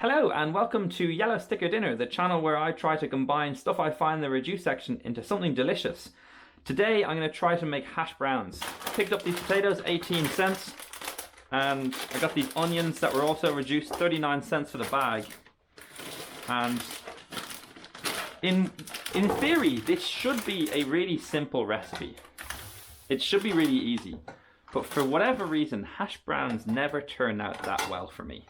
Hello and welcome to Yellow Sticker Dinner, the channel where I try to combine stuff I find in the reduce section into something delicious. Today I'm going to try to make hash browns. Picked up these potatoes, 18 cents, and I got these onions that were also reduced, 39 cents for the bag. And in theory, this should be a really simple recipe. It should be really easy. But for whatever reason, hash browns never turn out that well for me.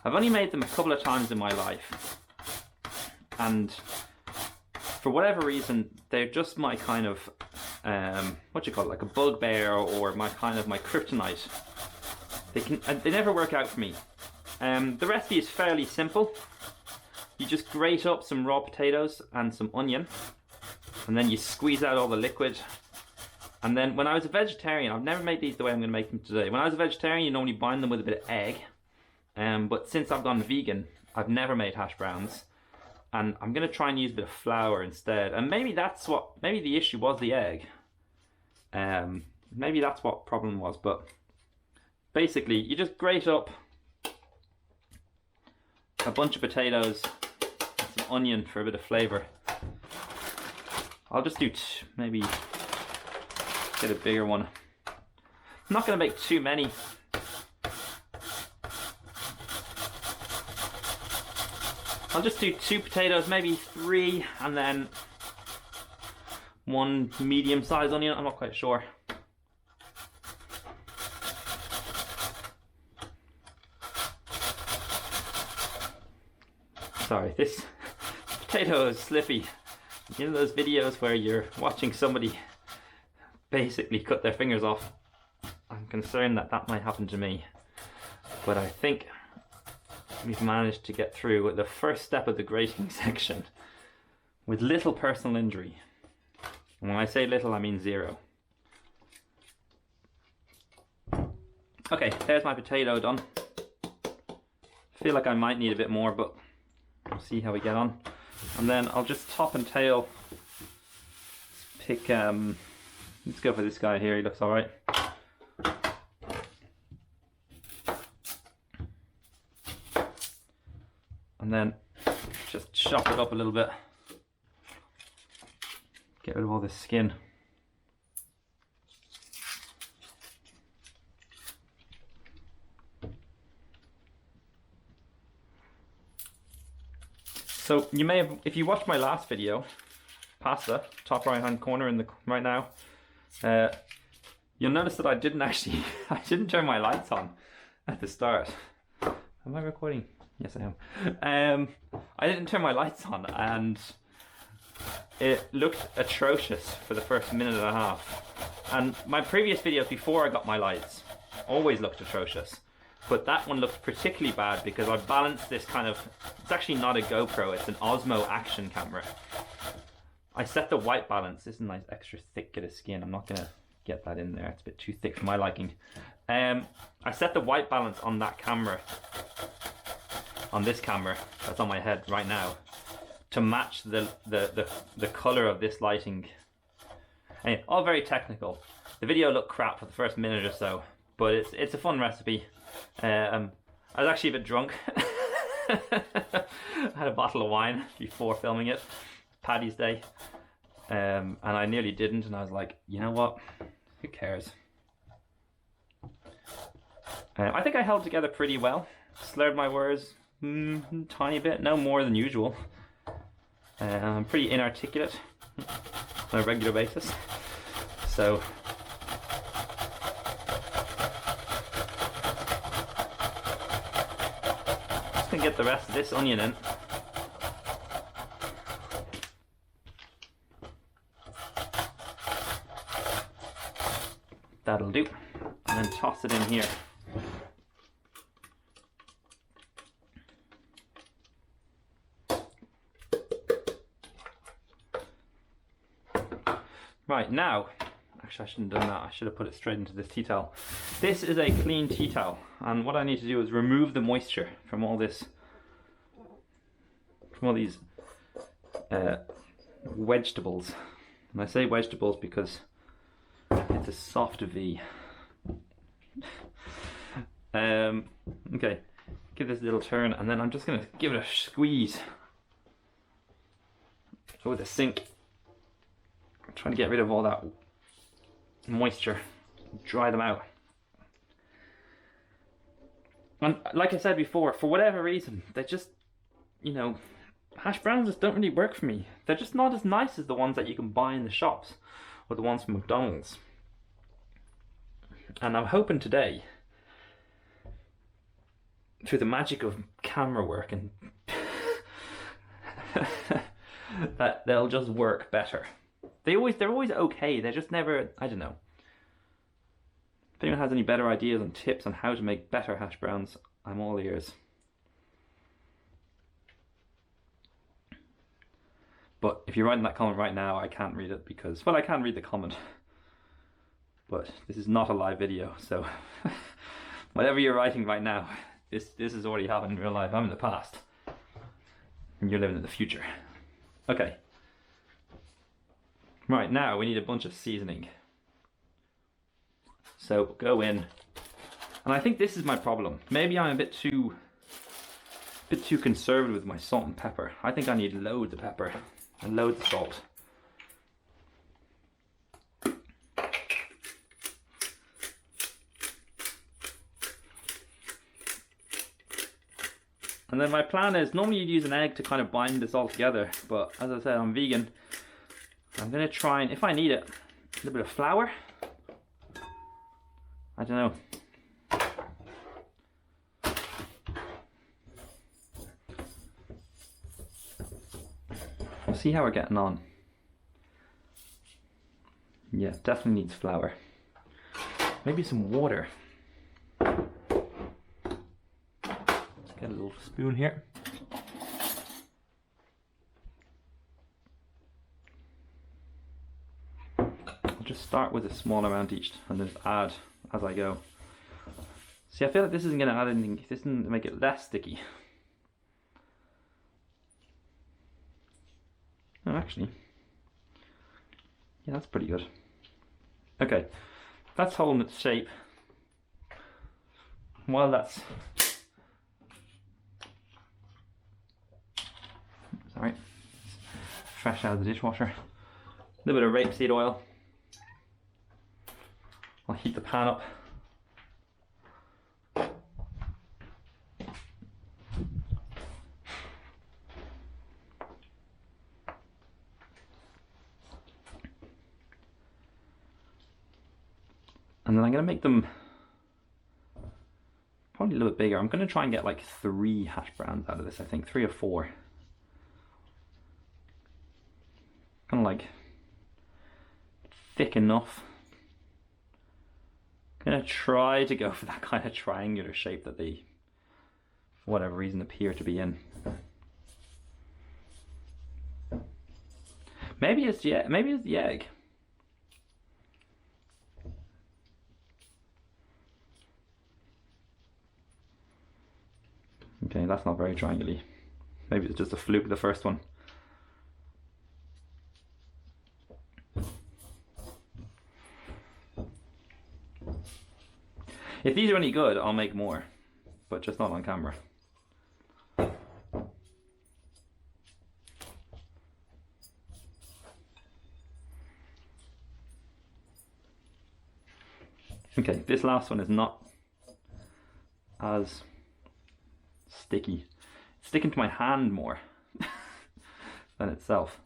I've only made them a couple of times in my life. And for whatever reason, they're just my kind of, what do you call it, like a bugbear or my kryptonite. They never work out for me. The recipe is fairly simple. You just grate up some raw potatoes and some onion. And then you squeeze out all the liquid. And then when I was a vegetarian, I've never made these the way I'm going to make them today. When I was a vegetarian, you normally bind them with a bit of egg. But since I've gone vegan, I've never made hash browns. And I'm going to try and use a bit of flour instead. And maybe maybe the issue was the egg. Maybe that's what problem was. But basically, you just grate up a bunch of potatoes and some onion for a bit of flavor. I'll just do maybe get a bigger one. I'm not going to make too many. I'll just do 2 potatoes, maybe 3, and then 1 medium-sized onion. I'm not quite sure. Sorry, this potato is slippy. You know those videos where you're watching somebody basically cut their fingers off? I'm concerned that that might happen to me. But I think we've managed to get through the first step of the grating section with little personal injury. And when I say little, I mean 0. Okay, there's my potato done. Feel like I might need a bit more, but we'll see how we get on. And then I'll just top and tail pick let's go for this guy here, he looks alright. And then just chop it up a little bit. Get rid of all this skin. So you may have, if you watched my last video, pasta, top right hand corner in the right now, you'll notice that I didn't turn my lights on at the start. Am I recording? Yes, I am. I didn't turn my lights on, and it looked atrocious for the first minute and a half. And my previous videos before I got my lights always looked atrocious. But that one looked particularly bad because I balanced this kind of, it's actually not a GoPro, it's an Osmo action camera. I set the white balance. This is a nice extra thick bit of skin. I'm not going to get that in there. It's a bit too thick for my liking. I set the white balance on that camera, on this camera that's on my head right now, to match the color of this lighting. Anyway, all very technical. The video looked crap for the first minute or so, but it's a fun recipe. I was actually a bit drunk. I had a bottle of wine before filming it. Paddy's Day, and I nearly didn't, and I was like, you know what, who cares? I think I held together pretty well. Slurred my words tiny bit, no more than usual. I'm pretty inarticulate on a regular basis, so just gonna get the rest of this onion in. That'll do. And then toss it in here. Right, now, actually I shouldn't have done that. I should have put it straight into this tea towel. This is a clean tea towel, and what I need to do is remove the moisture from all these vegetables. And I say vegetables because it's a soft V. Okay, give this a little turn, and then I'm just gonna give it a squeeze over the sink. I'm trying to get rid of all that moisture, dry them out. And like I said before, for whatever reason, they just, you know, hash browns just don't really work for me. They're just not as nice as the ones that you can buy in the shops or the ones from McDonald's. And I'm hoping today, through the magic of camera work, and that they'll just work better. They're always okay. They're just never, I don't know. If anyone has any better ideas and tips on how to make better hash browns, I'm all ears. But if you're writing that comment right now, I can't read it because, well, I can read the comment. But this is not a live video, so whatever you're writing right now, this has already happened in real life. I'm in the past. And you're living in the future. Okay. Right, now we need a bunch of seasoning. So go in, and I think this is my problem. Maybe I'm a bit too conservative with my salt and pepper. I think I need loads of pepper and loads of salt. And then my plan is, normally you'd use an egg to kind of bind this all together, but as I said, I'm vegan. I'm gonna try and, if I need it, a little bit of flour. I don't know. We'll see how we're getting on. Yeah, definitely needs flour. Maybe some water. Let's get a little spoon here. I'll just start with a small amount each and then add as I go. See, I feel like this isn't going to add anything. This isn't make it less sticky. Oh, actually, yeah, that's pretty good. Okay, that's holding its shape. While that's, sorry, fresh out of the dishwasher. A little bit of rapeseed oil. I'll heat the pan up. And then I'm going to make them probably a little bit bigger. I'm going to try and get like 3 hash browns out of this, I think, 3 or 4. Kind of like thick enough. I'm going to try to go for that kind of triangular shape that they, for whatever reason, appear to be in. Maybe it's the egg. Okay, that's not very triangular. Maybe it's just a fluke, the first one. If these are any good, I'll make more, but just not on camera. Okay, this last one is not as sticky. It's sticking to my hand more than itself.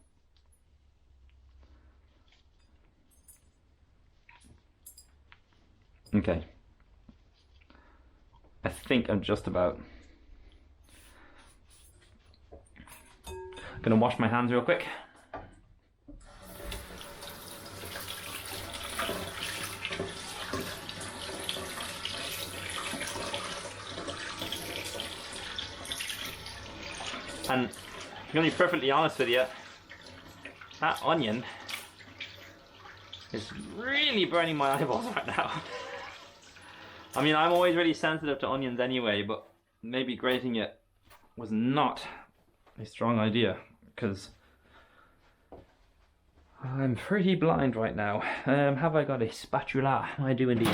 Okay. I think I'm just about gonna wash my hands real quick. And I'm gonna be perfectly honest with you, that onion is really burning my eyeballs right now. I mean, I'm always really sensitive to onions anyway, but maybe grating it was not a strong idea because I'm pretty blind right now. Have I got a spatula? I do indeed.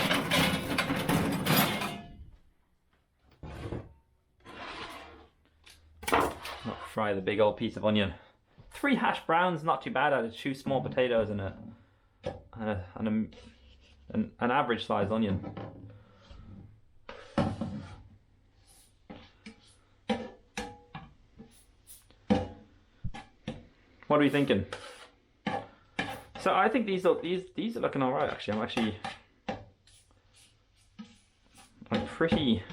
fry the big old piece of onion. 3 hash browns, not too bad. Added 2 small potatoes and an average sized onion. What are we thinking? So I think these are looking all right. Actually, I'm pretty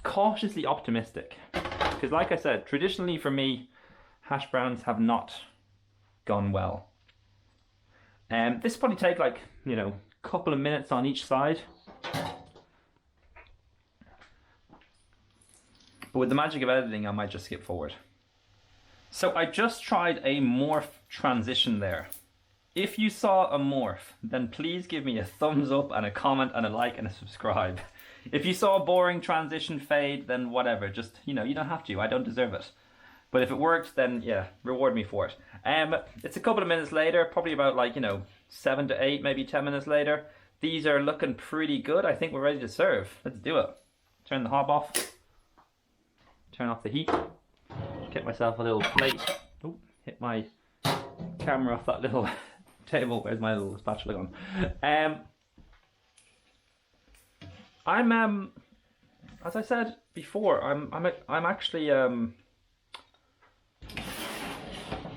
cautiously optimistic, because like I said, traditionally for me, hash browns have not gone well. This will probably take like, you know, a couple of minutes on each side. But with the magic of editing, I might just skip forward. So I just tried a morph transition there. If you saw a morph, then please give me a thumbs up and a comment and a like and a subscribe. If you saw a boring transition fade, then whatever, just, you know, you don't have to, I don't deserve it. But if it worked, then yeah, reward me for it. It's a couple of minutes later, probably about like, you know, 7 to 8, maybe 10 minutes later. These are looking pretty good. I think we're ready to serve. Let's do it. Turn the hob off. Turn off the heat. Get myself a little plate. Oh, hit my camera off that little table. Where's my little spatula gone? I'm as I said before, I'm actually I'm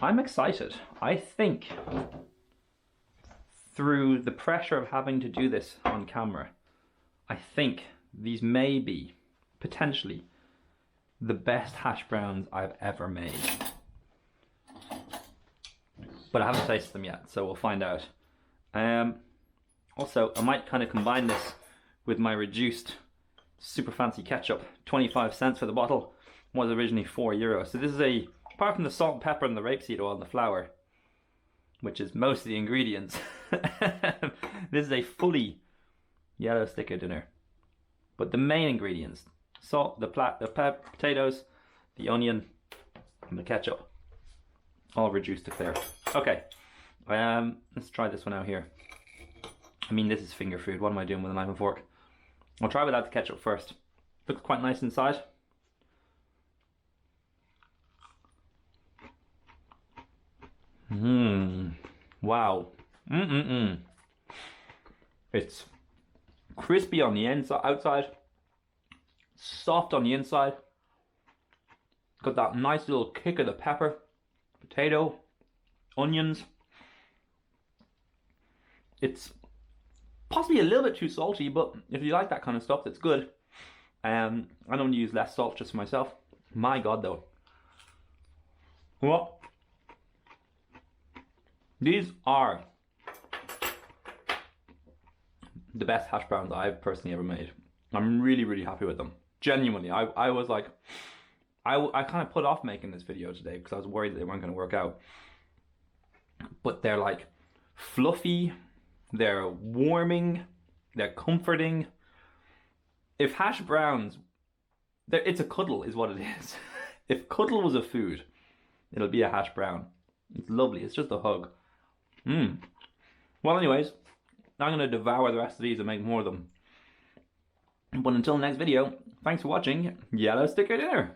excited. I think through the pressure of having to do this on camera, I think these may be potentially the best hash browns I've ever made. But I haven't tasted them yet, so we'll find out. Also, I might kind of combine this with my reduced super fancy ketchup. 25 cents for the bottle, was originally €4. So this is apart from the salt and pepper and the rapeseed oil and the flour, which is most of the ingredients, this is a fully yellow sticker dinner. But the main ingredients, salt, the potatoes, the onion, and the ketchup, all reduced to clear. Okay, let's try this one out here. I mean, this is finger food. What am I doing with a knife and fork? I'll try without the ketchup first. Looks quite nice inside. Wow. It's crispy on the outside, soft on the inside. Got that nice little kick of the pepper, potato, onions. It's possibly a little bit too salty, but if you like that kind of stuff, that's good. I don't use less salt just for myself. My God, though. What? These are the best hash browns I've personally ever made. I'm really, really happy with them. Genuinely, I was like, I kind of put off making this video today because I was worried that they weren't going to work out. But they're like fluffy, they're warming, they're comforting. If hash browns, it's a cuddle is what it is. If cuddle was a food, it'll be a hash brown. It's lovely, it's just a hug. Well, anyways, I'm going to devour the rest of these and make more of them. But until the next video, thanks for watching Yellow Sticker Dinner.